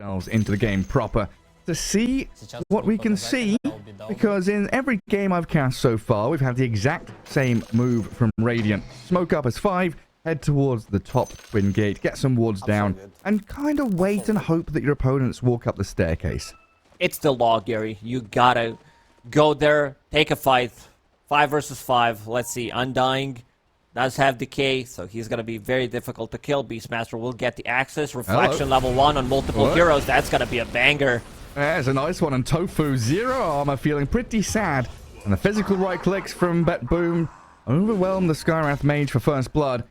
ourselves into the game proper to see what we can see, because in every game I've cast so far, we've had the exact same move from Radiant. Smoke up as 5, head towards the top twin gate, get some wards down, and kind of wait and hope that your opponents walk up the staircase. It's the law, Gary. You gotta go there, take a fight. 5 versus 5. Let's see. Undying does have decay, so he's gonna be very difficult to kill. Beastmaster will get the access. Reflection level 1 on multiple heroes. That's gonna be a banger. There's a nice one on Tofu. 0 armor, feeling pretty sad. And the physical right clicks from BetBoom overwhelm the Skywrath Mage for first blood.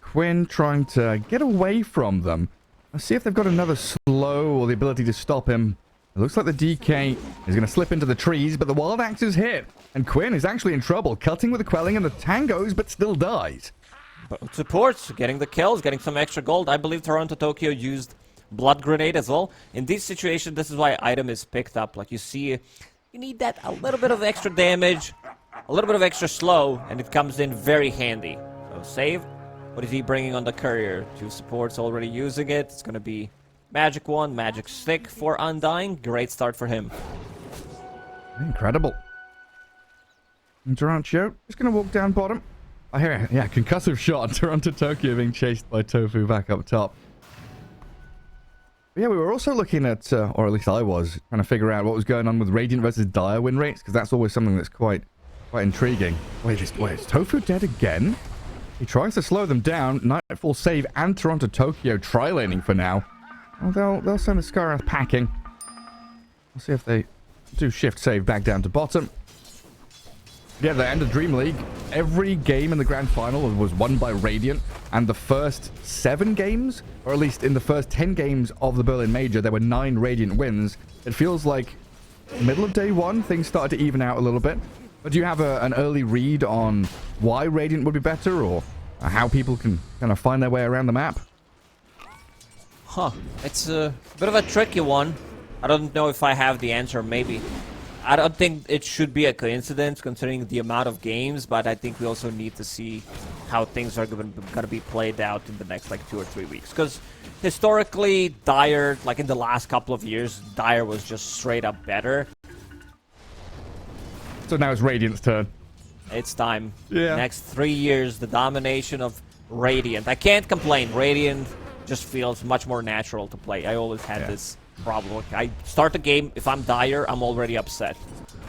Quinn trying to get away from them. Let's see if they've got another slow or the ability to stop him. It looks like the DK is going to slip into the trees, but the Wild Axe is hit. And Quinn is actually in trouble, cutting with the Quelling and the Tangos, but still dies. But supports, getting the kills, getting some extra gold. I believe Toronto used Blood Grenade as well. In this situation, this is why item is picked up. Like you see, you need that a little bit of extra damage, a little bit of extra slow, and it comes in very handy. So save. What is he bringing on the courier? 2 supports already using it. It's going to be Magic Wand, Magic Stick for Undying. Great start for him. Incredible. And Tarancio just going to walk down bottom. I hear it. Yeah, concussive shot. Toronto being chased by Tofu back up top. But yeah, we were also looking at, or at least I was, trying to figure out what was going on with Radiant versus Dire win rates, because that's always something that's quite intriguing. Wait, is Tofu dead again? He tries to slow them down. Nightfall save and Toronto tri-laning for now. Well, they'll send the Skywrath packing. We'll see if they do shift save back down to bottom. Yeah, the end of Dream League, every game in the grand final was won by Radiant, and the first 7 games, or at least in the first 10 games of the Berlin Major, there were 9 Radiant wins. It feels like middle of day 1, things started to even out a little bit. But do you have an early read on why Radiant would be better, or how people can kind of find their way around the map? Huh. It's a bit of a tricky one. I don't know if I have the answer, maybe. I don't think it should be a coincidence considering the amount of games, but I think we also need to see how things are going to be played out in the next like 2 or 3 weeks. Because historically, Dire, like in the last couple of years, Dire was just straight up better. So now it's Radiant's turn. It's time. Yeah. Next 3 years, the domination of Radiant. I can't complain. Radiant just feels much more natural to play. I always had this problem. I start the game, if I'm Dire, I'm already upset.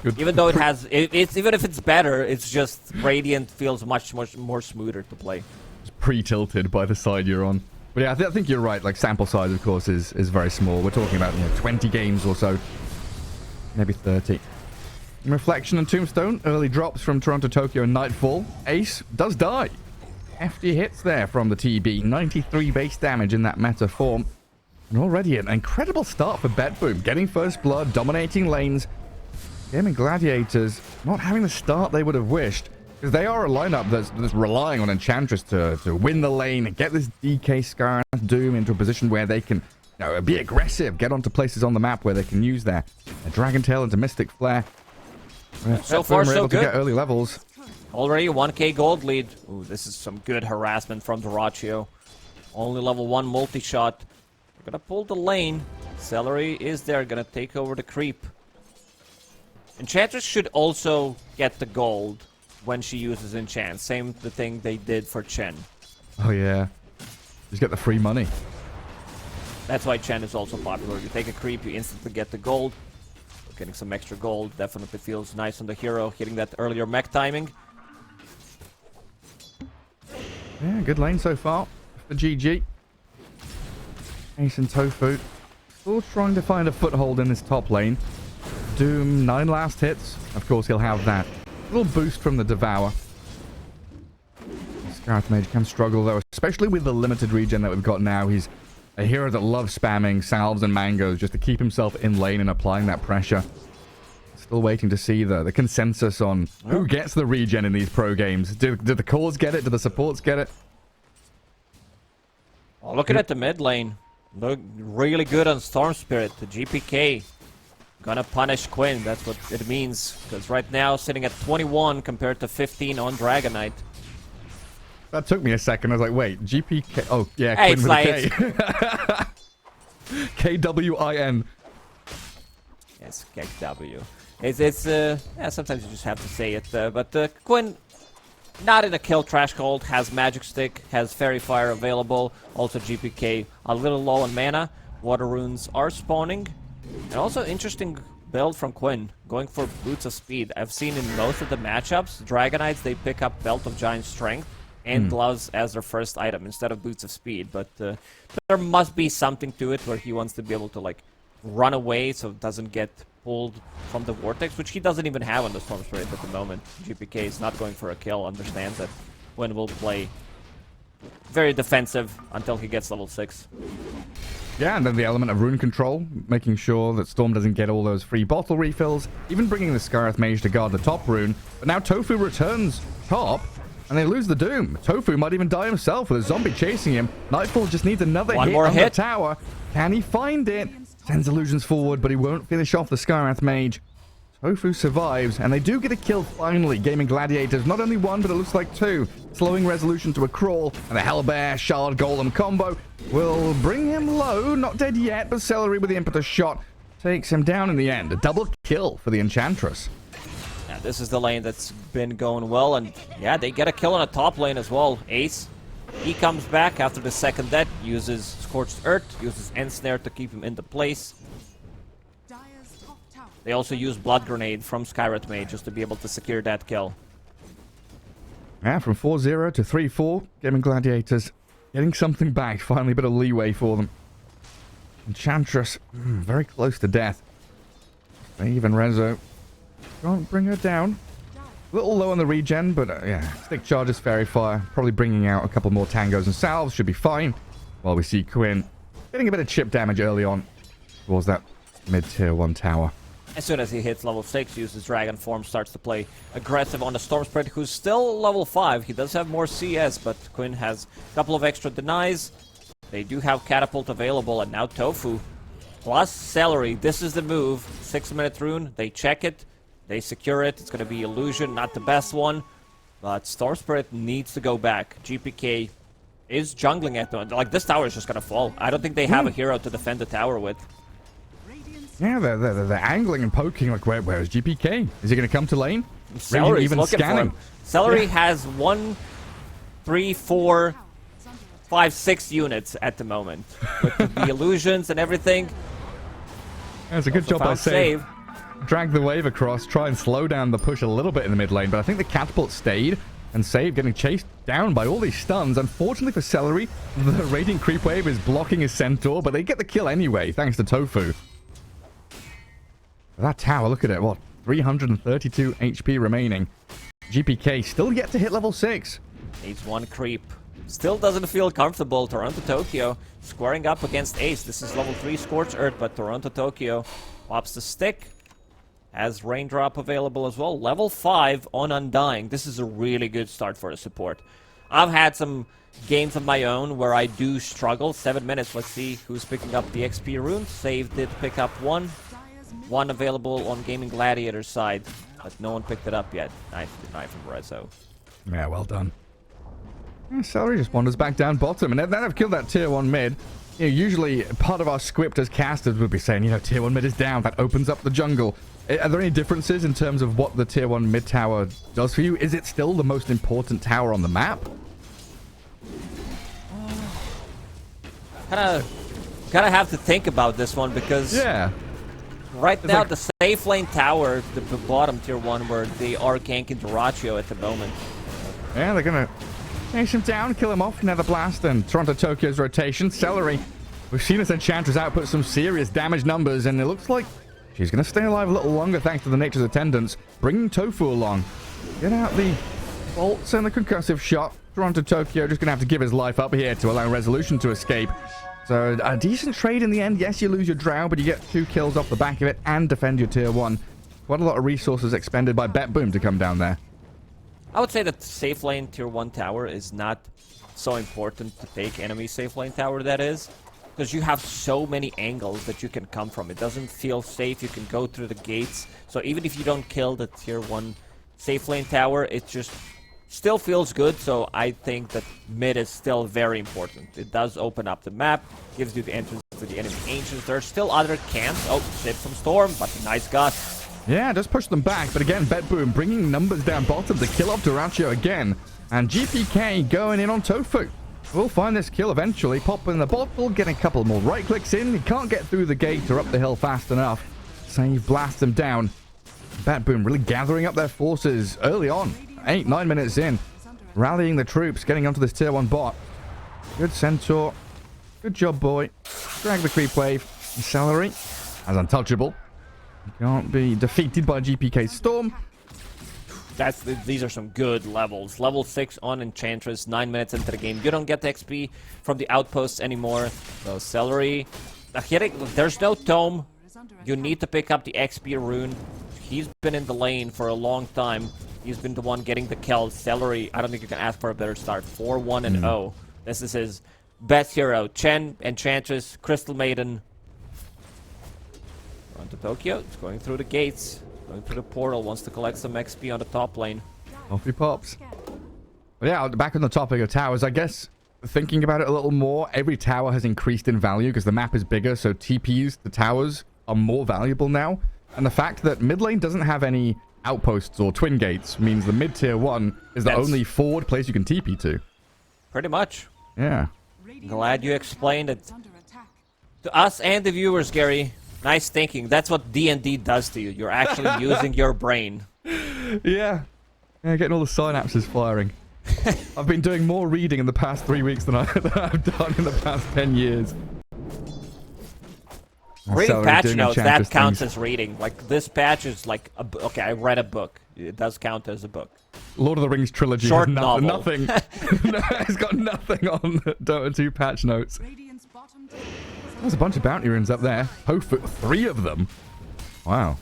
Good. Even though even if it's better, it's just Radiant feels much more smoother to play. It's pre-tilted by the side you're on. But yeah, I think you're right. Like, sample size, of course, is very small. We're talking about 20 games or so, maybe 30. Reflection and Tombstone, early drops from Toronto and Nightfall. Ace does die. Hefty hits there from the TB. 93 base damage in that meta form. And already an incredible start for BetBoom. Getting first blood, dominating lanes. Them and Gladiators not having the start they would have wished. Because they are a lineup that's relying on Enchantress to win the lane and get this DK Skywrath Doom into a position where they can be aggressive, get onto places on the map where they can use their Dragon Tail into Mystic Flare. So far, so good. To get early levels. Already 1k gold lead. Ooh, this is some good harassment from Dota2. Only level 1 multi-shot. They're gonna pull the lane. Celery is there, gonna take over the creep. Enchantress should also get the gold when she uses enchant. Same the thing they did for Chen. Oh yeah. Just get the free money. That's why Chen is also popular. You take a creep, you instantly get the gold. Getting some extra gold definitely feels nice on the hero, hitting that earlier mech timing. Yeah, good lane so far for GG. Ace and Tofu still trying to find a foothold in this top lane. Doom, 9 last hits. Of course, he'll have that little boost from the Devour. Skywrath Mage can struggle, though, especially with the limited regen that we've got now. He's a hero that loves spamming salves and mangoes just to keep himself in lane and applying that pressure. Still waiting to see the consensus on who gets the regen in these pro games. Do the cores get it? Do the supports get it? Oh, looking at the mid lane. Look really good on Storm Spirit. The GPK gonna punish Quinn. That's what it means. Because right now, sitting at 21 compared to 15 on Dragon Knight. That took me a second. I was like, wait, GPK... Oh, yeah, Hey, Quinn with a K. KWIN. Yes, KW. Yeah, sometimes you just have to say it. But Quinn, not in a kill trash hold, has Magic Stick, has Fairy Fire available, also GPK, a little low on mana. Water Runes are spawning. And also interesting build from Quinn, going for Boots of Speed. I've seen in most of the matchups, Dragonites, they pick up Belt of Giant Strength and Gloves as their first item instead of Boots of Speed. But there must be something to it where he wants to be able to like run away so it doesn't get pulled from the Vortex, which he doesn't even have on the Storm Spirit at the moment. GPK is not going for a kill, understands that Quinn will play very defensive until he gets level 6. Yeah, and then the element of rune control, making sure that Storm doesn't get all those free bottle refills, even bringing the Scarith Mage to guard the top rune. But now Tofu returns top, and they lose the Doom. Tofu might even die himself with a zombie chasing him. Nightfall just needs another hit on the tower. Can he find it? Sends illusions forward, but he won't finish off the Scarith Mage. Tofu survives, and they do get a kill finally, gaming Gladiators. Not only one, but it looks like two. Slowing Resolution to a crawl, and the Hellbear Shard Golem combo will bring him low. Not dead yet, but Celery with the impetus shot takes him down in the end. A double kill for the Enchantress. Yeah, this is the lane that's been going well, and yeah, they get a kill on a top lane as well. Ace, he comes back after the second death, uses Scorched Earth, uses Ensnare to keep him into place. They also use Blood Grenade from Skywrath Mage just to be able to secure that kill. Yeah, from 4-0 to 3-4, gaming Gladiators getting something back. Finally a bit of leeway for them. Enchantress, very close to death. Even Rezo can't bring her down. A little low on the regen, but yeah, stick charges, Fairy Fire, probably bringing out a couple more tangos and salves, should be fine. While we see Quinn getting a bit of chip damage early on towards that mid-tier 1 tower. As soon as he hits level 6, uses Dragon Form, starts to play aggressive on the Storm Spirit, who's still level 5. He does have more CS, but Quinn has a couple of extra denies. They do have Catapult available, and now Tofu plus Celery. This is the move. 6-minute rune. They check it. They secure it. It's going to be Illusion, not the best one. But Storm Spirit needs to go back. GPK is jungling at them. Like, this tower is just going to fall. I don't think they have a hero to defend the tower with. Yeah, they're angling and poking. Like, where is GPK? Is he going to come to lane? Celery's even looking scanning. for him. Celery has 1, 3, 4, 5, 6 units at the moment. With the illusions and everything. That's a good job by Save. Drag the wave across, try and slow down the push a little bit in the mid lane. But I think the catapult stayed, and Save getting chased down by all these stuns. Unfortunately for Celery, the Radiant Creep Wave is blocking his Centaur, but they get the kill anyway, thanks to Tofu. That tower, look at it, what? 332 HP remaining. GPK still yet to hit level 6. Needs one creep. Still doesn't feel comfortable. Toronto Tokyo squaring up against Ace. This is level 3 Scorched Earth, but Toronto Tokyo pops the stick. Has Raindrop available as well. Level 5 on Undying. This is a really good start for a support. I've had some games of my own where I do struggle. 7 minutes. Let's see who's picking up the XP rune. Save did pick up one. One available on Gaming Gladiators side, but no one picked it up yet. Nice from Rezo. Yeah, well done. Yeah, Celery just wanders back down bottom, and then I've killed that tier 1 mid. You know, usually part of our script as casters would be saying, you know, tier 1 mid is down. That opens up the jungle. Are there any differences in terms of what the tier 1 mid tower does for you? Is it still the most important tower on the map? Gotta have to think about this one because... Yeah. Right now, the safe lane tower, the bottom tier 1, where they are ganking Dyrachyo at the moment. Yeah, they're going to chase him down, kill him off, Nether Blast, and Toronto Tokyo's rotation. Celery, we've seen this Enchantress output some serious damage numbers, and it looks like she's going to stay alive a little longer thanks to the Nature's Attendants, bringing Tofu along. Get out the bolts and the concussive shot. Toronto Tokyo just going to have to give his life up here to allow Resolution to escape. So a decent trade in the end. Yes, you lose your Drow, but you get 2 kills off the back of it and defend your tier 1. Quite a lot of resources expended by BetBoom to come down there. I would say that safe lane tier 1 tower is not so important to take enemy safe lane tower, that is. Because you have so many angles that you can come from. It doesn't feel safe. You can go through the gates. So even if you don't kill the tier 1 safe lane tower, it just still feels good. So I think that mid is still very important. It does open up the map, gives you the entrance to to the enemy Ancients. There's still other camps. Oh, sip some Storm, but nice gust. Yeah, just push them back. But again, BetBoom bringing numbers down bottom to kill off Durancio again. And GPK going in on Tofu. We'll find this kill eventually. Pop in the bottle, getting a couple more right clicks in. He can't get through the gate or up the hill fast enough. Save blasts him down. BetBoom really gathering up their forces early on. 8-9 minutes in. Rallying the troops, getting onto this tier 1 bot. Good Centaur. Good job, boy. Drag the creep wave. Celery as untouchable. Can't be defeated by GPK's Storm. These are some good levels. Level 6 on Enchantress, 9 minutes into the game. You don't get the XP from the outposts anymore. So Celery. There's no Tome. You need to pick up the XP rune. He's been in the lane for a long time. He's been the one getting the kills. Celery, I don't think you can ask for a better start. 4-1-0. This is his best hero. Chen, Enchantress, Crystal Maiden. On to Tokyo. It's going through the gates. Going through the portal. Wants to collect some XP on the top lane. Off he pops. But yeah, back on the topic of towers, I guess thinking about it a little more, every tower has increased in value because the map is bigger, so TPs, the towers, are more valuable now. And the fact that mid lane doesn't have any outposts or twin gates means the mid tier 1 is the only forward place you can TP to. Pretty much. Yeah. Glad you explained it to us and the viewers, Gary. Nice thinking. That's what D&D does to you. You're actually using your brain. Yeah. Yeah, getting all the synapses firing. I've been doing more reading in the past 3 weeks than I've done in the past 10 years. Reading patch notes, that counts as reading. Like, this patch is like, okay, I read a book. It does count as a book. Lord of the Rings trilogy Short has novel. nothing. No, it's got nothing on the Dota 2 patch notes. There's a bunch of bounty runes up there. Tofu, 3 of them. Wow.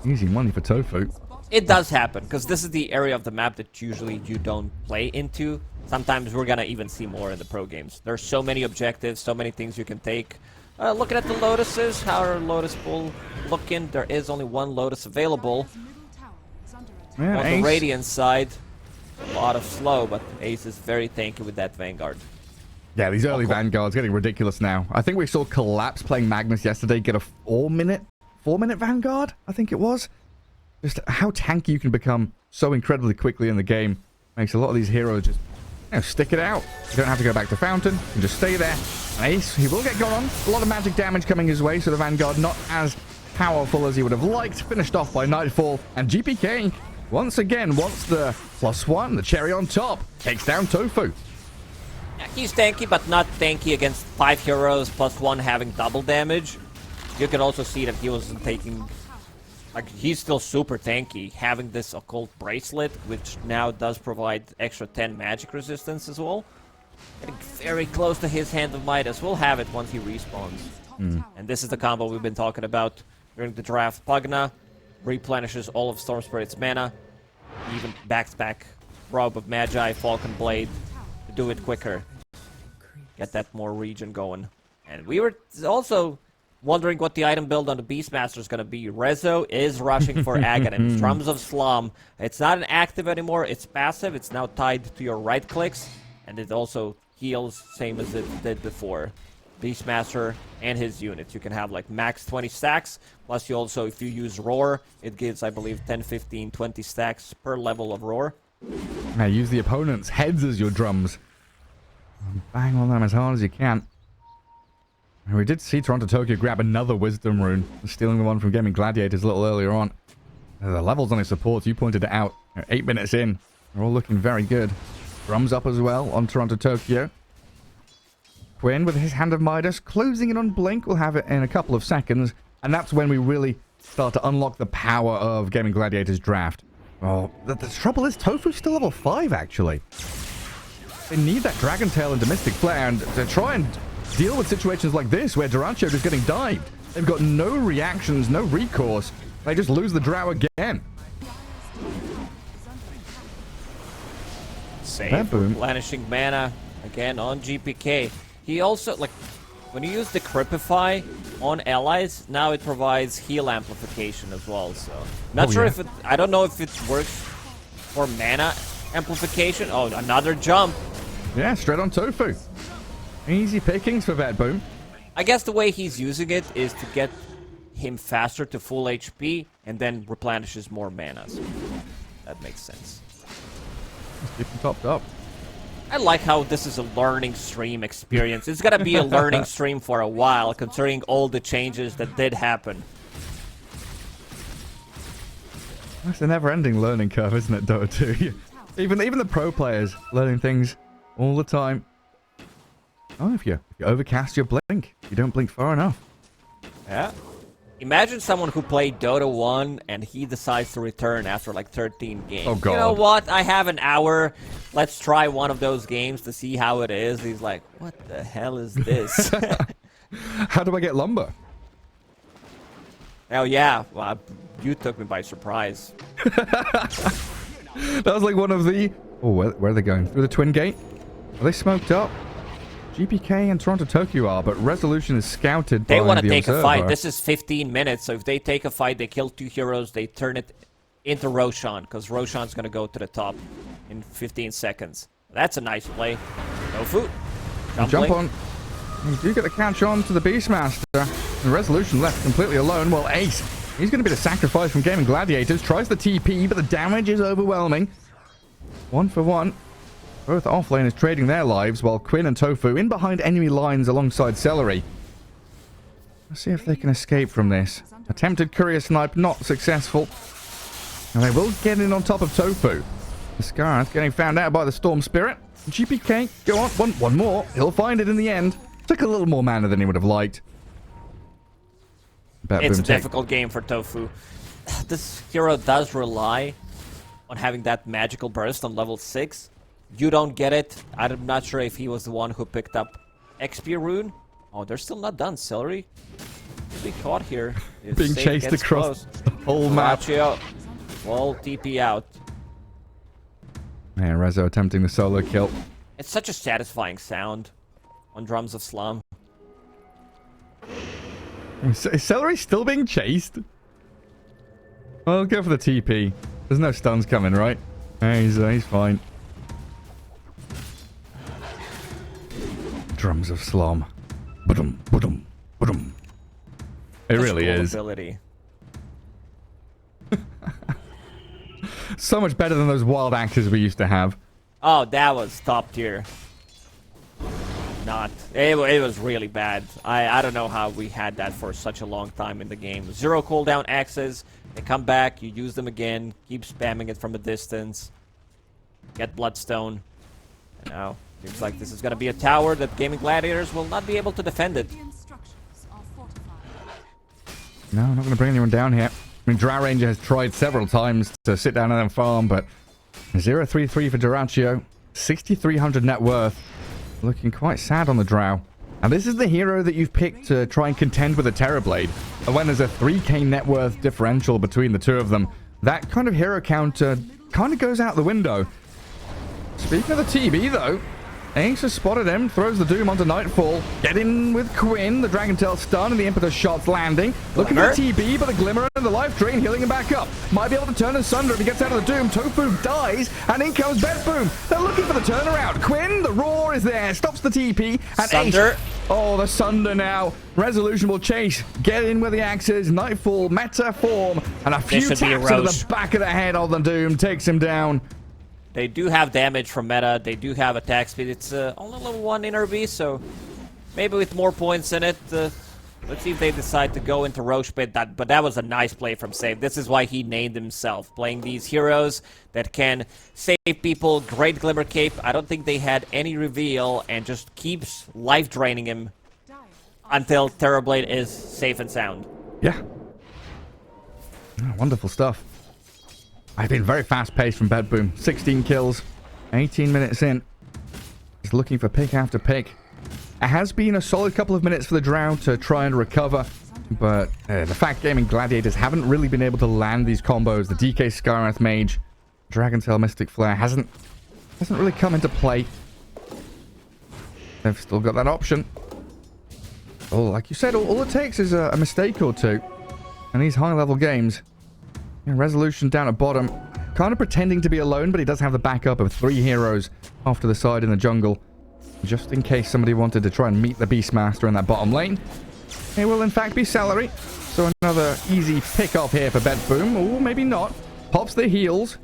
Easy money for Tofu. It does happen, because this is the area of the map that usually you don't play into. Sometimes we're going to even see more in the pro games. There's so many objectives, so many things you can take. Looking at the Lotuses, how are Lotus Pool looking? There is only one Lotus available. Yeah, On Ace. the Radiant side, a lot of slow, but Ace is very tanky with that Vanguard. Yeah, these early Vanguards getting ridiculous now. I think we saw Collapse playing Magnus yesterday get a 4-minute Vanguard, I think it was. Just how tanky you can become so incredibly quickly in the game makes a lot of these heroes just stick it out. You don't have to go back to Fountain. You can just stay there. And Ace, he will get gone on. A lot of magic damage coming his way, so the Vanguard not as powerful as he would have liked. Finished off by Nightfall. And GPK, once again, wants the +1, the cherry on top. Takes down Tofu. Yeah, he's tanky, but not tanky against 5 heroes, +1 having double damage. You can also see that he wasn't taking... Like, he's still super tanky, having this occult bracelet, which now does provide extra 10 magic resistance as well. Getting very close to his Hand of Midas. We'll have it once he respawns. And this is the combo we've been talking about during the draft. Pugna replenishes all of Storm Spirit's mana. Even back-to-back Robe of Magi, Falcon Blade to do it quicker. Get that more region going. And we were also... wondering what the item build on the Beastmaster is going to be. Rezo is rushing for Aghanim. Drums of Slum. It's not an active anymore. It's passive. It's now tied to your right clicks. And it also heals, same as it did before. Beastmaster and his units. You can have like max 20 stacks. Plus you also, if you use Roar, it gives, I believe, 10, 15, 20 stacks per level of Roar. Now use the opponent's heads as your drums. Bang on them as hard as you can. And we did see Toronto Tokyo grab another Wisdom Rune, stealing the one from Gaming Gladiators a little earlier on. The levels on his support, you pointed it out. 8 minutes in, they're all looking very good. Drums up as well on Toronto Tokyo. Quinn with his Hand of Midas, closing in on Blink. We'll have it in a couple of seconds. And that's when we really start to unlock the power of Gaming Gladiators draft. Oh, the trouble is Tofu's still level 5, actually. They need that Dragon Tail into Mystic Flare, and to try and deal with situations like this where Durancio is getting dived. They've got no reactions, no recourse. They just lose the Drow again. Save, replenishing mana again on GPK. He also, like, when you use the Cripify on allies, now it provides heal amplification as well. So, not sure if it, I don't know if it works for mana amplification. Oh, another jump. Yeah, straight on Tofu. Easy pickings for BetBoom. I guess the way he's using it is to get him faster to full HP and then replenishes more mana. So that makes sense. Let's keep him topped up. I like how this is a learning stream experience. It's gonna be a learning stream for a while, considering all the changes that did happen. It's a never-ending learning curve, isn't it, Dota 2? even the pro players learning things all the time. Oh, if you overcast your blink, you don't blink far enough. Yeah. Imagine someone who played Dota 1 and he decides to return after like 13 games. Oh, God. You know what? I have an hour. Let's try one of those games to see how it is. He's like, what the hell is this? How do I get lumber? Oh, yeah. Well, you took me by surprise. That was like one of the... Oh, where are they going? Through the Twin Gate? Are they smoked up? GPK and Toronto Tokyo are, but Resolution is scouted by They want to the take Observer. a fight. This is 15 minutes, so if they take a fight, they kill 2 heroes, they turn it into Roshan, because Roshan's going to go to the top in 15 seconds. That's a nice play. No food. Jump on. You do get the catch on to the Beastmaster. And Resolution left completely alone. Well, Ace, he's going to be the sacrifice from Gaming Gladiators. Tries the TP, but the damage is overwhelming. 1 for 1. Both offlaners trading their lives, while Quinn and Tofu in behind enemy lines alongside Celery. Let's see if they can escape from this. Attempted courier snipe, not successful. And they will get in on top of Tofu. The Scar's getting found out by the Storm Spirit. GPK, go on, one more. He'll find it in the end. Took a little more mana than he would have liked. It's a difficult game for Tofu. This hero does rely on having that magical burst on level 6. You don't get it. I'm not sure if he was the one who picked up XP rune. Oh, they're still not done. Celery will be caught here. If being Safe chased gets across close. the whole map. Well, TP out. Yeah, Rezo attempting the solo kill. It's such a satisfying sound on Drums of Slum. Is Celery still being chased? I'll go for the TP. There's no stuns coming, right? He's fine. Drums of Slum. Ba-dum, ba-dum, ba-dum. It really cool is. Ability. So much better than those wild axes we used to have. Oh, that was top tier. It was really bad. I don't know how we had that for such a long time in the game. 0 cooldown axes. They come back, you use them again, keep spamming it from a distance. Get Bloodstone. And now, seems like this is going to be a tower that Gaming Gladiators will not be able to defend it. No, I'm not going to bring anyone down here. I mean, Drow Ranger has tried several times to sit down and farm, but 0-3-3 for Duraccio. 6,300 net worth. Looking quite sad on the Drow. And this is the hero that you've picked to try and contend with a Terrorblade. And when there's a 3k net worth differential between the two of them, that kind of hero counter kind of goes out the window. Speaking of the TB, though, Ace has spotted him, throws the Doom onto Nightfall. Get in with Quinn, the Dragon Tail stun, and the Impetus shots landing. Looking for the TB, but the Glimmer and the Life Drain healing him back up. Might be able to turn asunder if he gets out of the Doom. Tofu dies, and in comes BetBoom. They're looking for the turnaround. Quinn, the Roar is there, stops the TP, and Sunder. Ace... Oh, the Sunder now. Resolution will chase. Get in with the axes. Nightfall, meta form, and a few taps into the back of the head of the Doom takes him down. They do have damage from meta. They do have attack speed. It's only level 1 inner beast, so maybe with more points in it. Let's see if they decide to go into Roche Pit. But that was a nice play from Save. This is why he named himself. Playing these heroes that can save people. Great Glimmer Cape. I don't think they had any reveal and just keeps life draining him until Terrorblade is safe and sound. Yeah. Oh, wonderful stuff. I've been very fast-paced from BetBoom. 16 kills, 18 minutes in. Just looking for pick after pick. It has been a solid couple of minutes for the Drow to try and recover, but the fact Gaming Gladiators haven't really been able to land these combos. The DK Skyrath Mage, Dragon Tail Mystic Flare hasn't really come into play. They've still got that option. Oh, like you said, all it takes is a mistake or two. And these high-level games... Yeah, Resolution down at bottom. Kind of pretending to be alone, but he does have the backup of 3 heroes off to the side in the jungle. just in case somebody wanted to try and meet the Beastmaster in that bottom lane. It will in fact be Celery. So another easy pick off here for BetBoom. Or maybe not. Pops the heals.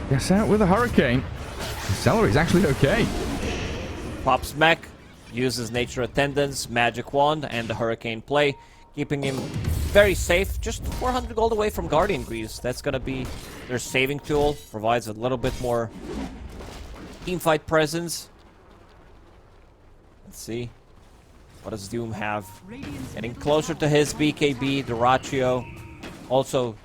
Gets out with a Hurricane. Celery's actually okay. Pops mech, uses Nature Attendance, Magic Wand, and the Hurricane play, keeping him very safe. Just 400 gold away from Guardian Greaves. That's going to be their saving tool. Provides a little bit more teamfight presence. Let's see. What does Doom have? Getting closer to his BKB. Dyrachyo also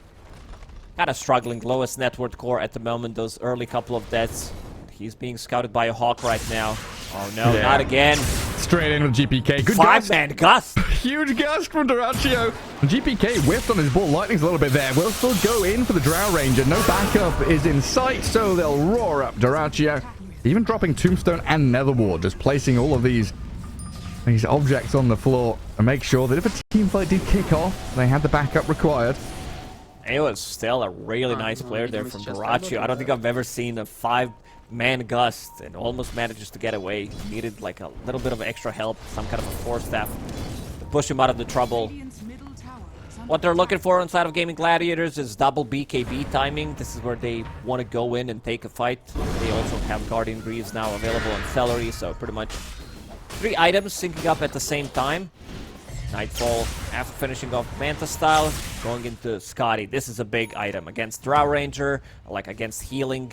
kind of struggling. Lowest net worth core at the moment. Those early couple of deaths. He's being scouted by a Hawk right now. Oh no, not again. Straight in with GPK. Good Five-man gust. Huge gust from Dyrachyo. GPK whiffed on his ball. Lightning's a little bit there. Will still go in for the Drow Ranger. No backup is in sight, so they'll roar up Dyrachyo. Even dropping Tombstone and Nether Ward. Just placing all of these objects on the floor and make sure that if a team fight did kick off, they had the backup required. It was still a really nice player there from Dyrachyo. I don't think I've ever seen a 5-man gust and almost manages to get away. Needed like a little bit of extra help, some kind of a force staff to push him out of the trouble. What they're looking for inside of Gaming Gladiators is double BKB timing. This is where they want to go in and take a fight. They also have Guardian Greaves now available on Celery, so pretty much 3 items syncing up at the same time. Nightfall, after finishing off Manta style, going into Scotty. This is a big item against Drow Ranger, like against healing.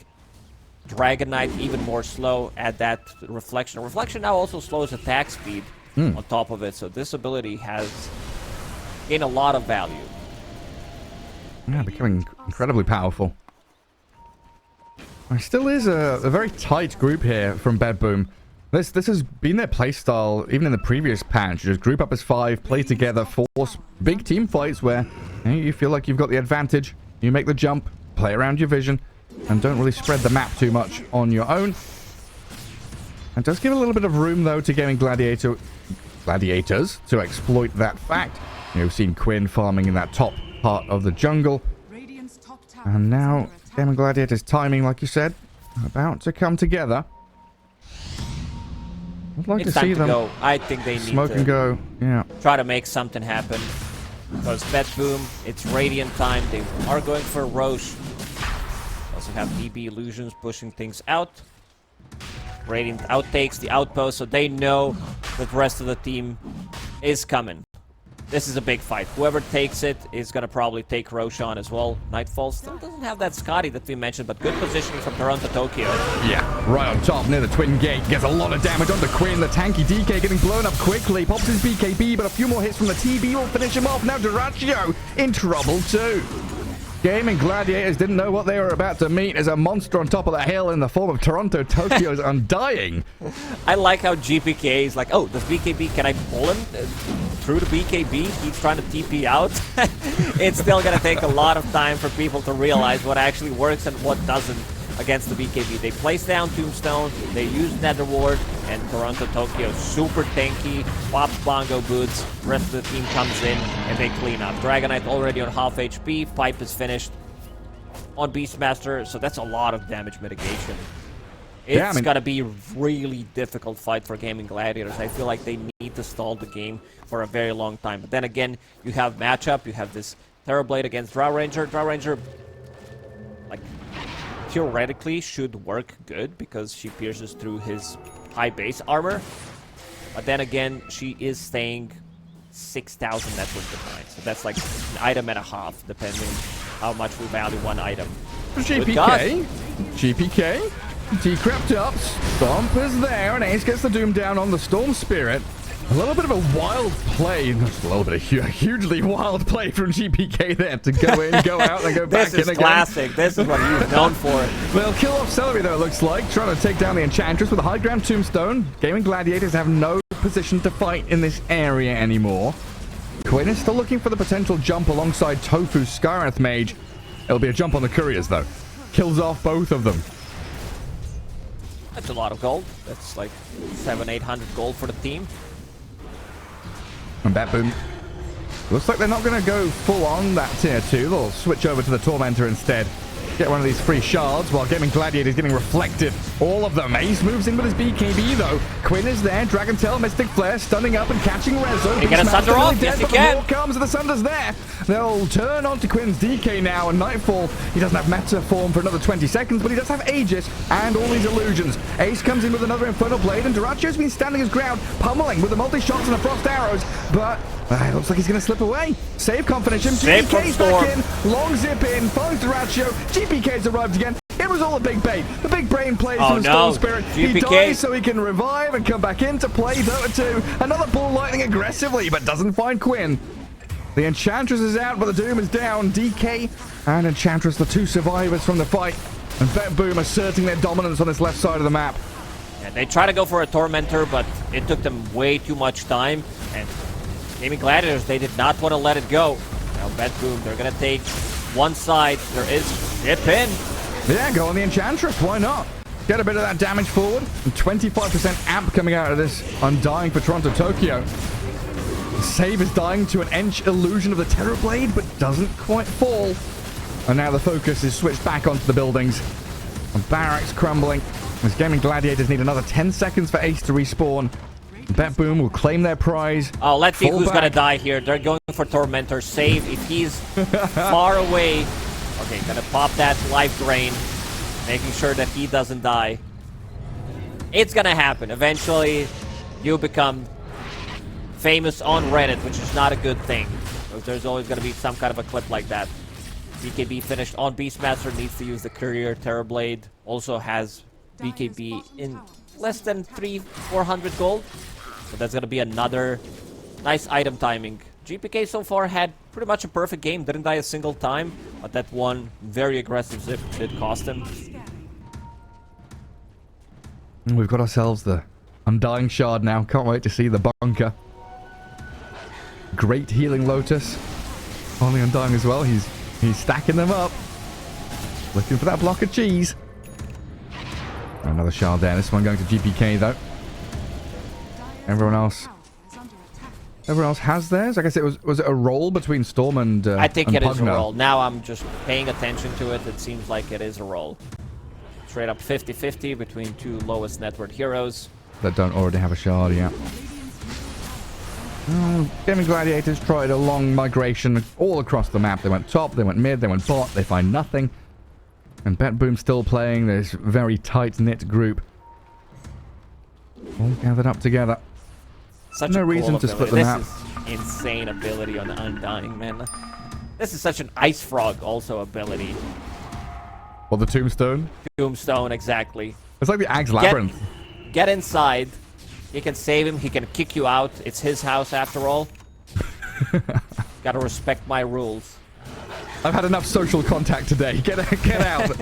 Dragon Knight, even more slow. Add that Reflection. Reflection now also slows attack speed on top of it, so this ability has gained a lot of value. Yeah, becoming incredibly powerful. There still is a very tight group here from BetBoom. This has been their playstyle even in the previous patch. Just group up as 5, play together, force big team fights where you feel like you've got the advantage. You make the jump, play around your vision, and don't really spread the map too much on your own. It does give a little bit of room, though, to Gaming Gladiators to exploit that fact. You've seen Quinn farming in that top part of the jungle. And now, Gaming Gladiators timing, like you said, about to come together. I'd like It's to see time to them go. I think they need smoke to and go. Yeah. try to make something happen. Because BetBoom, it's Radiant time. They are going for Roche. Also have DB Illusions pushing things out. Radiant outtakes the outpost, so they know that the rest of the team is coming. This is a big fight. Whoever takes it is going to probably take Roshan as well. Nightfall still doesn't have that Scotty that we mentioned, but good positioning from Toronto-Tokyo. Yeah, right on top near the Twin Gate. Gets a lot of damage onto Quinn. The tanky DK getting blown up quickly. Pops his BKB, but a few more hits from the TB will finish him off. Now Dyrachyo in trouble too. Gaming Gladiators didn't know what they were about to meet as a monster on top of the hill in the form of Toronto-Tokyo's Undying. I like how GPK is like, oh, does BKB, can I pull him through the BKB? He's trying to TP out. It's still going to take a lot of time for people to realize what actually works and what doesn't against the BKB. They place down Tombstone, they use Nether Ward, and Toronto-Tokyo super tanky, pops Bongo Boots, rest of the team comes in, and they clean up. Dragon Knight already on half HP, Pipe is finished on Beastmaster, so that's a lot of damage mitigation. It's gonna be a really difficult fight for Gaming Gladiators. I feel like they need to stall the game for a very long time. But then again, you have matchup, you have this Terrorblade against Drow Ranger. Drow Ranger, like, theoretically should work good because she pierces through his high base armor. But then again, she is staying 6,000 net worth behind. So that's like an item and a half, depending how much we value one item. GPK, decrept up, Stomp is there, and Ace gets the Doom down on the Storm Spirit. A little bit of a wild play, just a little bit of a hugely wild play from GPK there to go in, go out, and go back in again. This is classic. This is what he's known for. They'll kill off Celery, though, it looks like, trying to take down the Enchantress with a high ground Tombstone. Gaming Gladiators have no position to fight in this area anymore. Quinn is still looking for the potential jump alongside Tofu's Skywrath Mage. It'll be a jump on the Couriers, though. Kills off both of them. That's a lot of gold. That's like 700-800 gold for the team. And BetBoom. Looks like they're not going to go full on that tier 2. They'll switch over to the Tormentor instead. get one of these free shards while Gaming Gladiators getting reflected. All of them. Ace moves in with his BKB though. Quinn is there. Dragon Tail, Mystic Flare, stunning up and catching Rezo. You get a Sunder off. Yes, you can. More comes and the Sunder's there. They'll turn onto Quinn's DK now and Nightfall. He doesn't have Meta form for another 20 seconds, but he does have Aegis and all these illusions. Ace comes in with another Infernal Blade and Duracio's been standing his ground, pummeling with the multi-shots and the Frost Arrows, but it looks like he's going to slip away. Save confidence. GPK's back in. Long zip in. Finds Duraccio. GPK's arrived again. It was all a big bait. The big brain plays for the Storm Spirit. GPK. He dies so he can revive and come back in to play Dota2. Another Bull Lightning aggressively, but doesn't find Quinn. The Enchantress is out, but the Doom is down. DK and Enchantress, the two survivors from the fight. And BetBoom asserting their dominance on this left side of the map. Yeah, they try to go for a Tormentor, but it took them way too much time. And Gaming Gladiators, they did not want to let it go. Now BetBoom, they're going to take one side. There is zip in. Yeah, go on the Enchantress. Why not? Get a bit of that damage forward. And 25% amp coming out of this Undying for Toronto Tokyo. Save is dying to an Ench illusion of the Terrorblade, but doesn't quite fall. And now the focus is switched back onto the buildings. And barracks crumbling. As Gaming Gladiators need another 10 seconds for Ace to respawn. BetBoom will claim their prize. Oh, let's see who's going to die here. They're going for Tormentor. Save if he's far away. Okay, going to pop that life drain. Making sure that he doesn't die. It's going to happen. Eventually, you become famous on Reddit, which is not a good thing. There's always going to be some kind of a clip like that. BKB finished on Beastmaster, needs to use the Courier. Terrorblade also has BKB in less than 400 gold. So that's going to be another nice item timing. GPK so far had pretty much a perfect game, didn't die a single time, but that one very aggressive zip did cost him. We've got ourselves the Undying Shard now. Can't wait to see the bunker. Great healing Lotus. Only Undying as well. He's stacking them up. Looking for that block of cheese. Another shard there. This one going to GPK though. Everyone else has theirs. I guess it was it a roll between Storm and I think and it is a Pugna? roll. Now I'm just paying attention to it. It seems like it is a roll. Straight up 50-50 between two lowest net worth heroes. That don't already have a shard yet. Gaming Gladiators tried a long migration all across the map. They went top, they went mid, they went bot, they find nothing. And BetBoom still playing this very tight-knit group. All gathered up together. Such No a cool reason to split them this out. Is insane ability on the Undying, man. This is such an Ice Frog also ability. Well, the Tombstone? Tombstone, exactly. It's like the Ag's Labyrinth. Get inside. He can save him. He can kick you out. It's his house after all. Gotta respect my rules. I've had enough social contact today. Get out.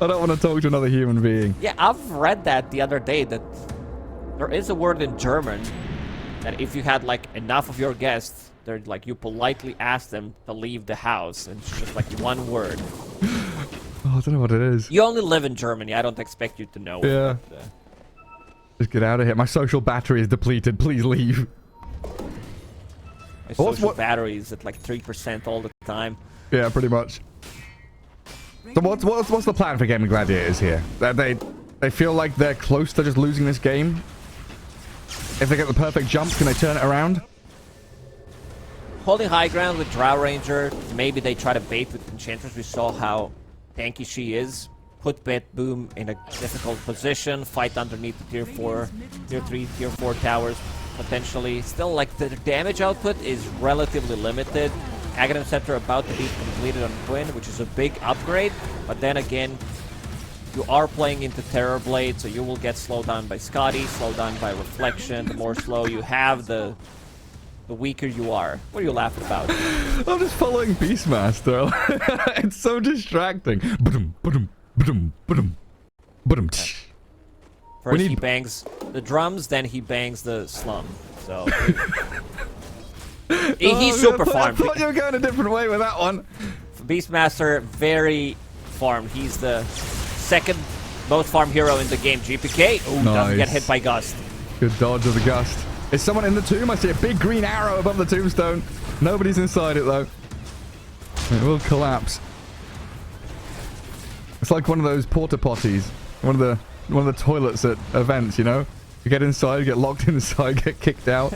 I don't want to talk to another human being. Yeah, I've read that the other day that there is a word in German that if you had like enough of your guests, they're like you politely ask them to leave the house. And it's just like one word. Oh, I don't know what it is. You only live in Germany. I don't expect you to know. Yeah. But, just get out of here. My social battery is depleted. Please leave. my social battery is at like 3% all the time. Yeah, pretty much. So what's the plan for Gaming Gladiators here? They feel like they're close to just losing this game. If they get the perfect jump, can they turn it around? Holding high ground with Drow Ranger. Maybe they try to bait with Enchantress. We saw how tanky she is. Put BetBoom in a difficult position. Fight underneath the tier 4, tier 3, tier 4 towers. Potentially. Still, like, the damage output is relatively limited. Aghanim Scepter about to be completed on Quinn, which is a big upgrade. But then again, you are playing into Terrorblade, so you will get slowed down by Scotty, slowed down by Reflection. The more slow you have, the weaker you are. What are you laughing about? I'm just following Beastmaster. It's so distracting. First he bangs the drums, then he bangs the slum. So he's super farmed. I thought you were going a different way with that one. Beastmaster, very farmed. He's the second most farm hero in the game. GPK, ooh, nice. Doesn't get hit by Gust. Good dodge of the Gust. Is someone in the tomb? I see a big green arrow above the tombstone. Nobody's inside it though. It will collapse. It's like one of those porta potties. One of the toilets at events, you know? You get inside, you get locked inside, get kicked out.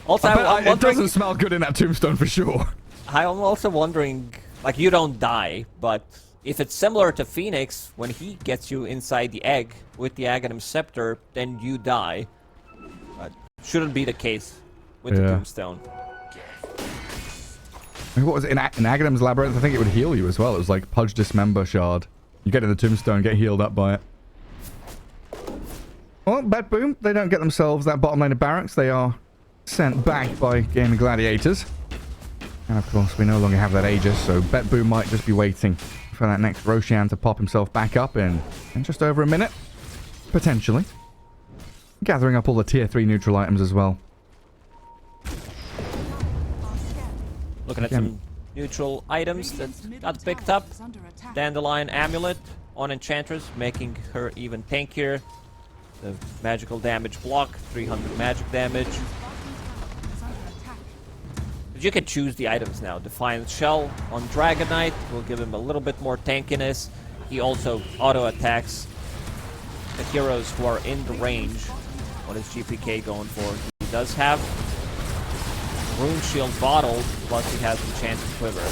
Also, it doesn't smell good in that tombstone for sure. I'm also wondering, like, you don't die, but if it's similar to Phoenix, when he gets you inside the egg with the Aghanim Scepter, then you die. But shouldn't be the case with the tombstone. What was it? In Aghanim's Labyrinth, I think it would heal you as well. It was like Pudge Dismember Shard. You get in the tombstone, get healed up by it. Well, BetBoom, they don't get themselves that bottom lane of barracks. They are sent back by Gaming Gladiators. And of course, we no longer have that Aegis, so BetBoom might just be waiting for that next Roshan to pop himself back up in just over a minute. Potentially. Gathering up all the tier 3 neutral items as well. Looking at some neutral items that got picked up. Dandelion Amulet on Enchantress, making her even tankier. The magical damage block, 300 magic damage. But you can choose the items now. Defiant Shell on Dragon Knight will give him a little bit more tankiness. He also auto-attacks the heroes who are in the range. What is GPK going for? He does have Rune Shield bottled, plus he has Enchanted Quiver.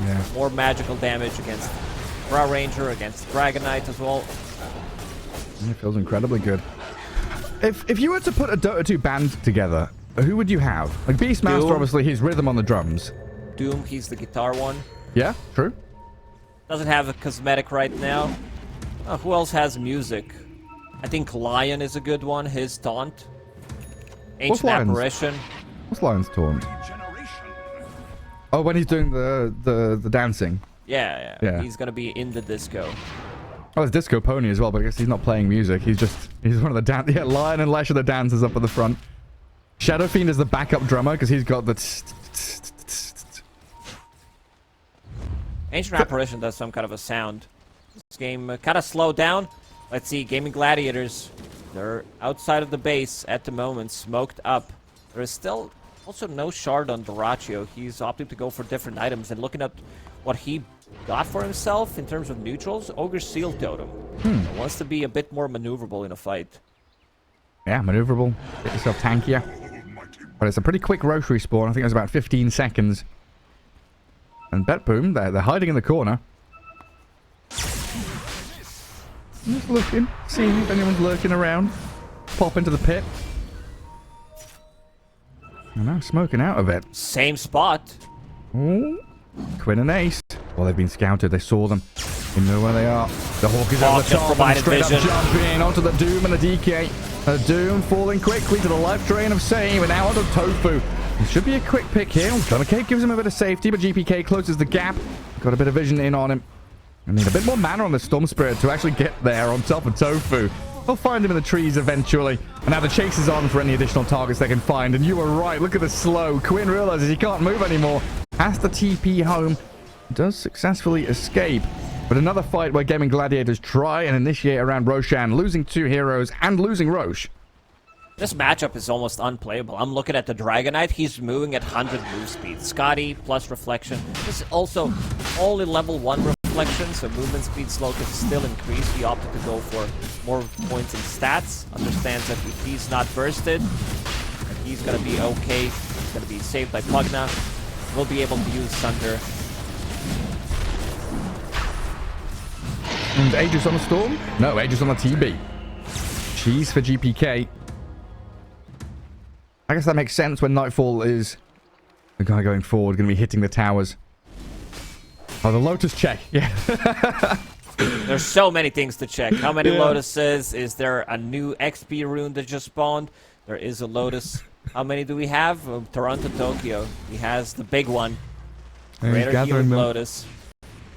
Yeah. More magical damage against Brow Ranger, against Dragon Knight as well. It feels incredibly good. If you were to put a Dota 2 band together, who would you have? Like Beastmaster, Doom. obviously, he's rhythm on the drums. Doom, he's the guitar one. Yeah, true. Doesn't have a cosmetic right now. Who else has music? I think Lion is a good one. His taunt. Ancient Apparition. What's Lion's taunt? Oh, when he's doing the dancing. Yeah. He's gonna be in the disco. Oh, there's Disco Pony as well, but I guess he's not playing music. He's one of the Yeah, Lion and Lash are the dancers up at the front. Shadow Fiend is the backup drummer because he's got the. Ancient Apparition does some kind of a sound. This game kind of slowed down. Let's see, Gaming Gladiators. They're outside of the base at the moment, smoked up. There is still also no shard on Doraccio. He's opting to go for different items, and looking at what he got for himself in terms of neutrals, Ogre Seal Totem. Wants to be a bit more maneuverable in a fight. Yeah, maneuverable. Get yourself tankier. But it's a pretty quick Roche respawn. I think it was about 15 seconds. And BetBoom, they're hiding in the corner. Just looking, seeing if anyone's lurking around. Pop into the pit. And now smoking out of it. Same spot. Ooh. Quinn and Ace. Well, they've been scouted. They saw them. They know where they are. The Hawk is over the top and straight up jumping onto the Doom and the DK. The Doom falling quickly to the life drain of Same, and now onto Tofu. It should be a quick pick here. Cake gives him a bit of safety, but GPK closes the gap. Got a bit of vision in on him. I need a bit more mana on the Storm Spirit to actually get there on top of Tofu. They'll find him in the trees eventually. And now the chase is on for any additional targets they can find. And you were right. Look at the slow. Quinn realizes he can't move anymore. Has to TP home. Does successfully escape. But another fight where Gaming Gladiators try and initiate around Roshan, losing 2 heroes and losing Roche. This matchup is almost unplayable. I'm looking at the Dragon Knight. He's moving at 100 move speed. Scotty plus Reflection. This is also only level 1 Reflection, so movement speed slow can still increase. He opted to go for more points in stats. Understands that if he's not bursted, he's going to be okay. He's going to be saved by Pugna. We'll be able to use Sunder. And Aegis on the Storm? No, Aegis on the TB. Cheese for GPK. I guess that makes sense when Nightfall is the guy going forward, going to be hitting the towers. Oh, the Lotus check. Yeah. There's so many things to check. How many Lotuses? Is there a new XP rune that just spawned? There is a Lotus. How many do we have? Toronto, Tokyo. He has the big one. Greater Healing Lotus.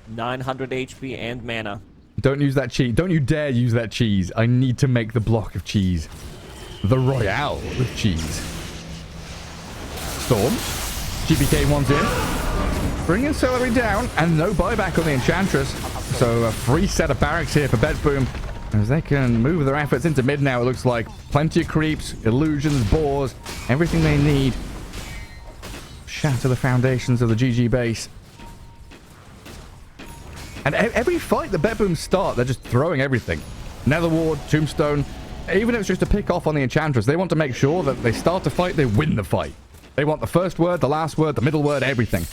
900 HP and mana. Don't use that cheese. Don't you dare use that cheese. I need to make the block of cheese. The Royale with cheese. Storm. GPK wants in. Bringing Celery down. And no buyback on the Enchantress. So a free set of barracks here for BetBoom. As they can move their efforts into mid now, it looks like. Plenty of creeps, illusions, boars. Everything they need. Shatter the foundations of the GG base. And every fight the BetBoom start, they're just throwing everything. Nether Ward, Tombstone, even if it's just to pick off on the Enchantress, they want to make sure that they start a fight, they win the fight. They want the first word, the last word, the middle word, everything.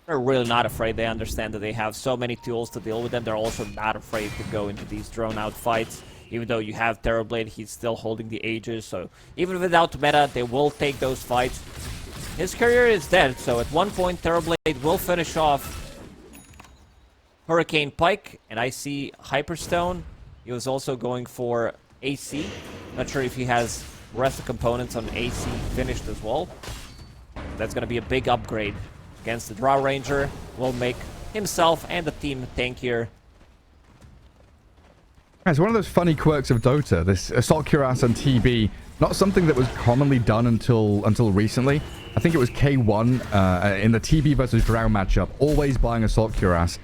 They're really not afraid. They understand that they have so many tools to deal with them. They're also not afraid to go into these drawn-out fights. Even though you have Terrorblade, he's still holding the Aegis. So even without meta, they will take those fights. His career is dead, so at one point, Terrorblade will finish off Hurricane Pike. And I see Hyperstone. He was also going for AC. Not sure if he has the rest of the components on AC finished as well. That's going to be a big upgrade against the Drow Ranger. Will make himself and the team tankier. It's one of those funny quirks of Dota. This Assault Cuirass on TB, not something that was commonly done until recently. I think it was K1 in the TB versus Drow matchup, always buying Assault Cuirass.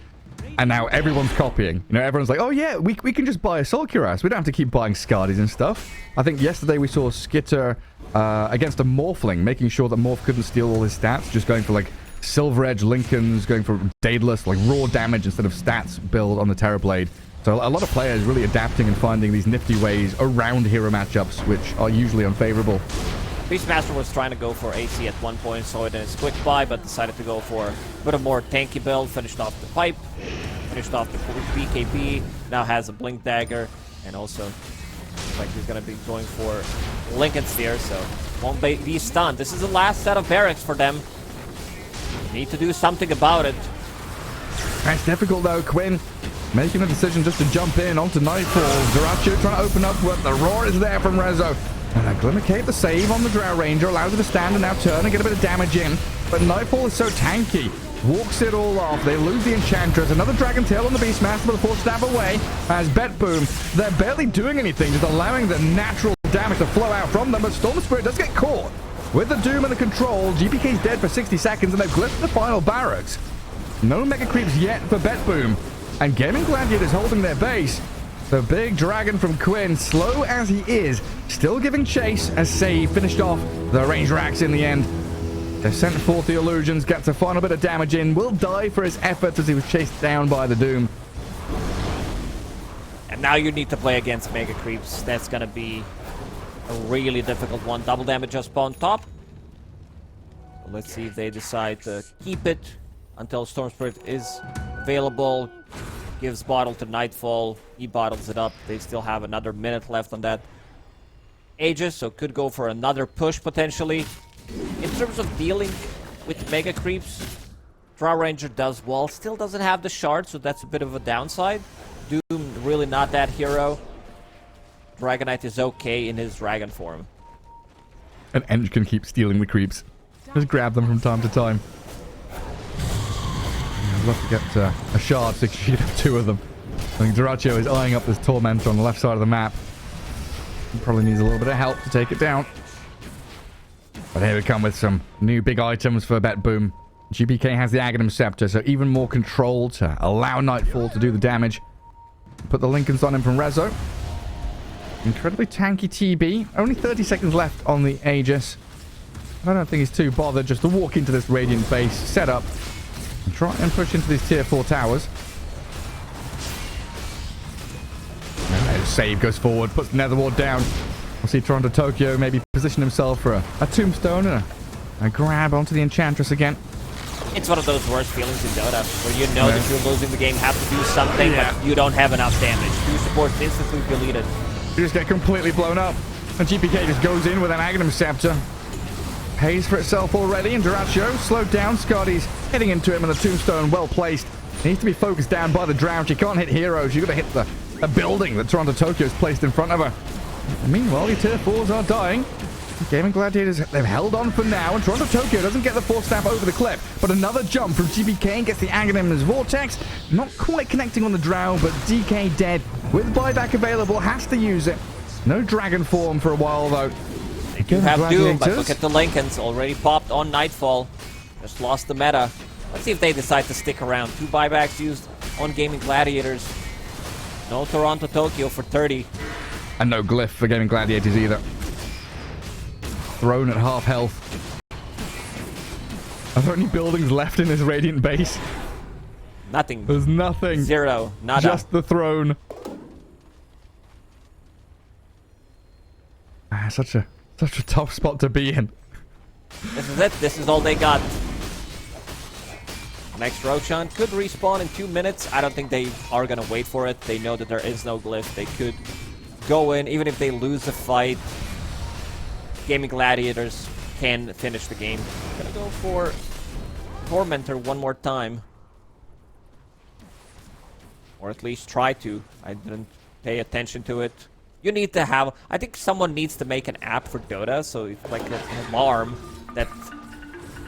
And now everyone's copying. You know, everyone's like, oh yeah, we can just buy Assault Cuirass. We don't have to keep buying Scardies and stuff. I think yesterday we saw Skitter against a Morphling, making sure that Morph couldn't steal all his stats, just going for like Silver Edge Lincolns, going for Daedalus, like raw damage instead of stats build on the Terrorblade. So a lot of players really adapting and finding these nifty ways around hero matchups, which are usually unfavorable. Beastmaster was trying to go for AC at one point, saw it in his quick buy, but decided to go for a bit of more tanky build. Finished off the pipe, finished off the BKB, now has a Blink Dagger, and also looks like he's going to be going for Lincoln Sphere, so won't be stunned. This is the last set of barracks for them. Need to do something about it. It's difficult though, Quinn. Making a decision just to jump in onto Nightfall. Duracho trying to open up, but the roar is there from Rezo. And Glimmer Cape, the save on the Drow Ranger, allows it to stand and now turn and get a bit of damage in. But Nightfall is so tanky. Walks it all off. They lose the Enchantress. Another Dragon Tail on the Beastmaster, but the force stab away. As BetBoom, they're barely doing anything, just allowing the natural damage to flow out from them. But Storm Spirit does get caught. With the Doom and the control, GPK's dead for 60 seconds, and they've glimpsed the final barracks. No Mega Creeps yet for BetBoom. And Gaming Gladiators holding their base. The big dragon from Quinn, slow as he is, still giving chase as Save finished off the Ranger Axe in the end. They sent forth the illusions, gets a final bit of damage in, will die for his efforts as he was chased down by the Doom. And now you need to play against Mega Creeps. That's going to be a really difficult one. Double damage just spawned top. Let's see if they decide to keep it until Storm Spirit is available. Gives bottle to Nightfall. He bottles it up. They still have another minute left on that Aegis, so could go for another push potentially. In terms of dealing with Mega Creeps, Drow Ranger does well. Still doesn't have the shard, so that's a bit of a downside. Doom, really not that hero. Dragonite is okay in his dragon form. And Eng can keep stealing the creeps. Just grab them from time to time. I'd love to get a shard so you have two of them. I think Duracho is eyeing up this Tormentor on the left side of the map. He probably needs a little bit of help to take it down. But here we come with some new big items for BetBoom. GPK has the Aghanim Scepter, so even more control to allow Nightfall to do the damage. Put the Lincolns on him from Rezo. Incredibly tanky TB. Only 30 seconds left on the Aegis. I don't think he's too bothered just to walk into this Radiant base, set up, and try and push into these tier 4 towers. And Save goes forward, puts Nether Ward down. We'll see Toronto Tokyo maybe position himself for a tombstone and a grab onto the Enchantress again. It's one of those worst feelings in Dota, where you know that you're losing the game, have to do something, but you don't have enough damage. Two supports instantly deleted. You just get completely blown up. And GPK just goes in with an Aghanim Scepter. Pays for itself already, and Duracho slowed down. Scotty's hitting into him, and the tombstone well placed. Needs to be focused down by the drought. You can't hit heroes. You've got to hit the building that Toronto Tokyo's placed in front of her. And meanwhile, your tier 4s are dying. Gaming Gladiators, they've held on for now, and Toronto Tokyo doesn't get the force snap over the cliff. But another jump from GPK gets the Aghanim's Vortex. Not quite connecting on the drow, but DK dead. With buyback available, has to use it. No dragon form for a while, though. You have Doom, but look at the Lincolns. Already popped on Nightfall. Just lost the meta. Let's see if they decide to stick around. 2 buybacks used on Gaming Gladiators. No Toronto Tokyo for 30. And no glyph for Gaming Gladiators either. Thrown at half health. Are there any buildings left in this Radiant base? Nothing. There's nothing. Zero. Nada. Just the throne. Such a tough spot to be in. This is it. This is all they got. Next Roshan could respawn in 2 minutes. I don't think they are going to wait for it. They know that there is no glyph. They could go in, even if they lose the fight. Gaming Gladiators can finish the game. Gonna go for Tormentor one more time. Or at least try to. I didn't pay attention to it. You need to have... I think someone needs to make an app for Dota, so it's like an alarm that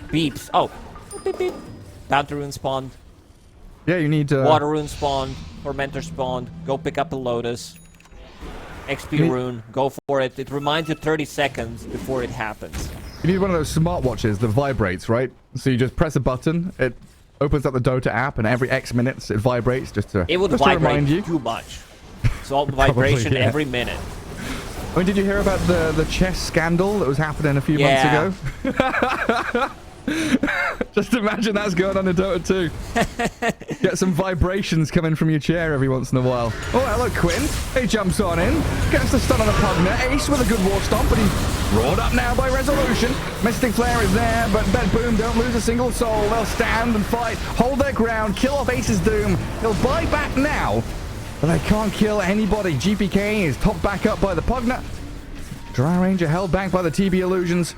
beeps. Oh, beep beep. Bounty rune spawned. Yeah, you need... Water rune spawned. Tormentor spawned. Go pick up a Lotus. XP rune. Go for it. It reminds you 30 seconds before it happens. You need one of those smartwatches that vibrates, right? So you just press a button, it opens up the Dota app, and every X minutes it vibrates just to It would just to vibrate remind you. too much. It's all vibration yeah. every minute. I mean, did you hear about the chess scandal that was happening a few months ago? Just imagine that's going on in Dota 2. Get some vibrations coming from your chair every once in a while. Oh, hello, Quinn. He jumps on in. Gets the stun on the Pugner. Ace with a good war stomp, but he's roared up now by Resolution. Mystic Flare is there, but BetBoom don't lose a single soul. They'll stand and fight, hold their ground, kill off Ace's Doom. He'll buy back now, but they can't kill anybody. GPK is topped back up by the Pugner. Drow Ranger held back by the TB Illusions.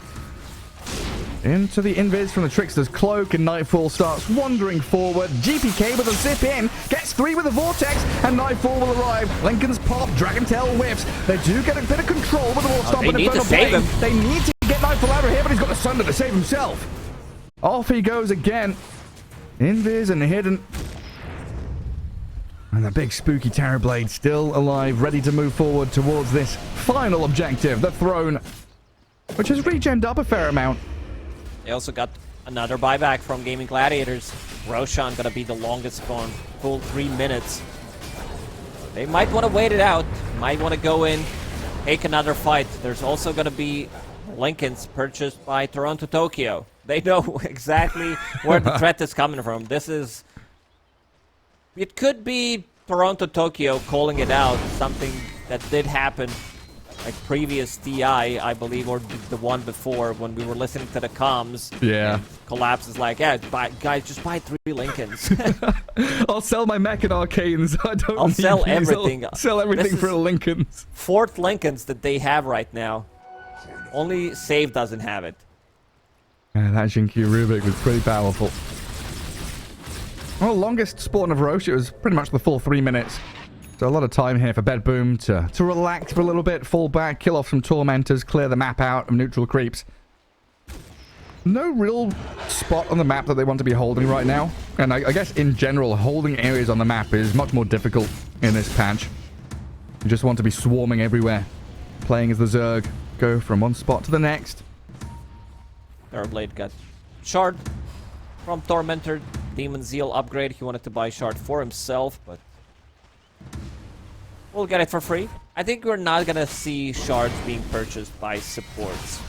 Into the invis from the Trickster's Cloak, and Nightfall starts wandering forward. GPK with a zip in, gets 3 with a Vortex, and Nightfall will arrive. Lincoln's pop, Dragontail whips. They do get a bit of control with the War Stomp and Infernal Blade. They need to get Nightfall out of here, but he's got the Sunder to save himself. Off he goes again. Invis and hidden. And the big spooky Terrorblade still alive, ready to move forward towards this final objective, the throne, which has regened up a fair amount. They also got another buyback from Gaming Gladiators. Roshan gonna be the longest spawn, full 3 minutes. They might want to wait it out, might want to go in, take another fight. There's also gonna be Lincolns purchased by Toronto Tokyo. They know exactly where the threat is coming from. This is... It could be Toronto Tokyo calling it out, something that did happen like previous TI, I believe, or the one before when we were listening to the comms. Yeah. Collapse is like, yeah, guys, just buy 3 Lincolns. I'll sell my mech and arcanes. I'll sell everything. I'll sell everything for the Lincolns. 4th Lincolns that they have right now. Only Save doesn't have it. Yeah, that Jinkyu Rubik was pretty powerful. Well, longest spawn of Roche, it was pretty much the full 3 minutes. So a lot of time here for BetBoom to relax for a little bit, fall back, kill off some Tormentors, clear the map out of neutral creeps. No real spot on the map that they want to be holding right now. And I guess in general, holding areas on the map is much more difficult in this patch. You just want to be swarming everywhere. Playing as the Zerg, go from one spot to the next. Terrorblade got Shard from Tormentor. Demon Zeal upgrade. He wanted to buy Shard for himself, but we'll get it for free. I think we're not gonna see shards being purchased by supports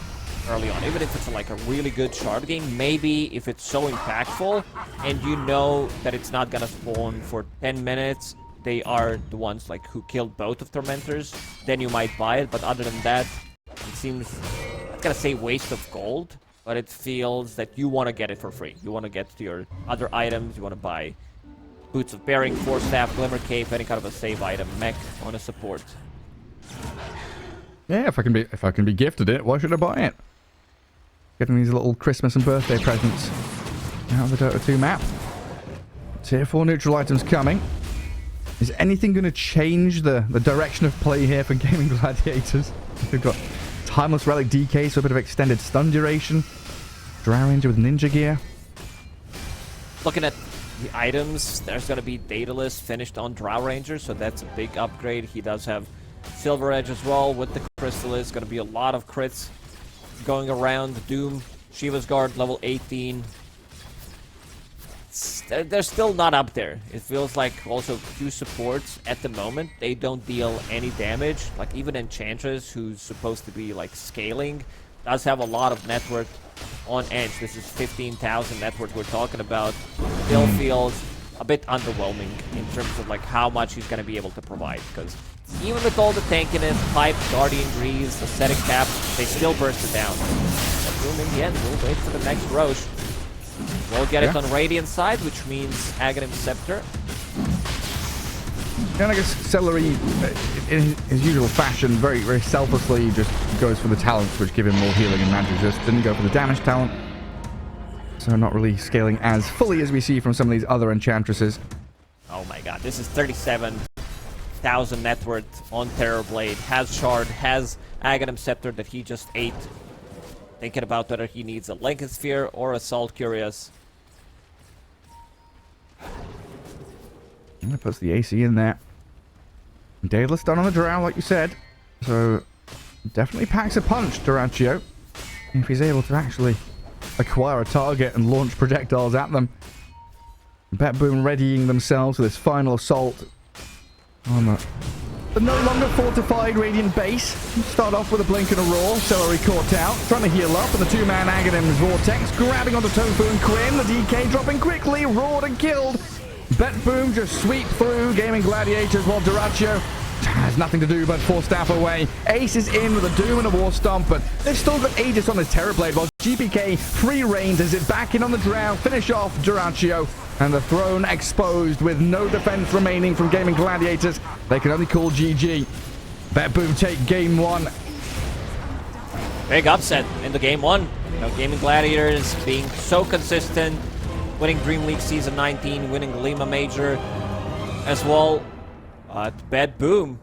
early on, even if it's like a really good shard game. Maybe if it's so impactful and you know that it's not gonna spawn for 10 minutes, they are the ones like who killed both of Tormentors, then you might buy it. But other than that, it seems, I'm not gonna say waste of gold, but it feels that you want to get it for free. You want to get to your other items, you want to buy Boots of Bearing, Force Staff, Glimmer Cape, any kind of a save item, mech on a support. Yeah, if I can be gifted it, why should I buy it? Getting these little Christmas and birthday presents out of the Dota 2 map. Tier 4 neutral items coming. Is anything going to change the direction of play here for Gaming Gladiators? We've got Timeless Relic DK, so a bit of extended stun duration. Drow Ranger with Ninja Gear. Looking at the items, there's going to be Daedalus finished on Drow Ranger, so that's a big upgrade. He does have Silver Edge as well with the Chrysalis. Going to be a lot of crits going around. Doom, Shiva's Guard, level 18. They're still not up there. It feels like also few supports at the moment. They don't deal any damage. Like even Enchantress, who's supposed to be like scaling, does have a lot of net worth on edge. This is 15,000 net worth we're talking about. Still feels a bit underwhelming in terms of like how much he's going to be able to provide. Because even with all the tankiness, pipe, Guardian Grease, Ascetic Cap, they still burst it down. But Boom in the end will wait for the next Roche. We'll get it on Radiant side, which means Aghanim Scepter. And I guess Celery, in his usual fashion, very, very selflessly just goes for the talents, which give him more healing and magic resist. Didn't go for the damage talent. So not really scaling as fully as we see from some of these other enchantresses. Oh my god, this is 37,000 net worth on Terrorblade. Has Shard, has Aghanim Scepter that he just ate. Thinking about whether he needs a Lincoln Sphere or Assault Curious. And it puts the AC in there. Daedalus done on the Drow, like you said. So, definitely packs a punch, Durantio. If he's able to actually acquire a target and launch projectiles at them. BetBoom readying themselves for this final assault on the no longer fortified Radiant base. Start off with a blink and a roar. Celery caught out, trying to heal up, and the two-man Aghanim's Vortex grabbing onto Tofu and Quinn. The DK dropping quickly, roared and killed. BetBoom just sweep through, gaming Gladiators while Durantio has nothing to do but force staff away. Ace is in with a Doom and a War Stomp, but they've still got Aegis on his Terrorblade, while GPK free reigns as it back in on the Drow, finish off Durantio, and the throne exposed with no defense remaining from gaming Gladiators. They can only call GG. BetBoom take game one. Big upset in the game one. You know, gaming Gladiators being so consistent, winning Dream League Season 19, winning the Lima Major as well. BetBoom,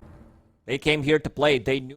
they came here to play. They knew